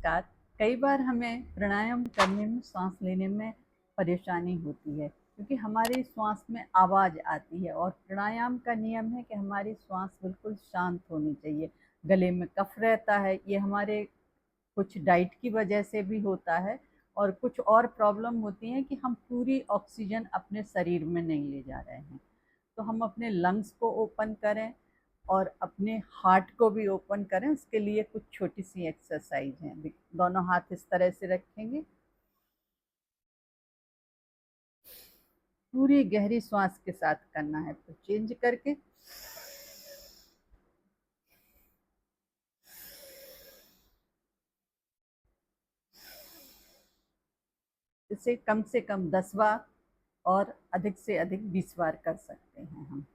नमस्कार। कई बार हमें प्राणायाम करने में सांस लेने में परेशानी होती है क्योंकि हमारी श्वास में आवाज़ आती है और प्राणायाम का नियम है कि हमारी श्वास बिल्कुल शांत होनी चाहिए। गले में कफ रहता है, ये हमारे कुछ डाइट की वजह से भी होता है और कुछ और प्रॉब्लम होती है कि हम पूरी ऑक्सीजन अपने शरीर में नहीं ले जा रहे हैं। तो हम अपने लंग्स को ओपन करें और अपने हार्ट को भी ओपन करें। उसके लिए कुछ छोटी सी एक्सरसाइज हैं। दोनों हाथ इस तरह से रखेंगे, पूरी गहरी सांस के साथ करना है। तो चेंज करके इसे कम से कम 10 बार और अधिक से अधिक 20 बार कर सकते हैं हम।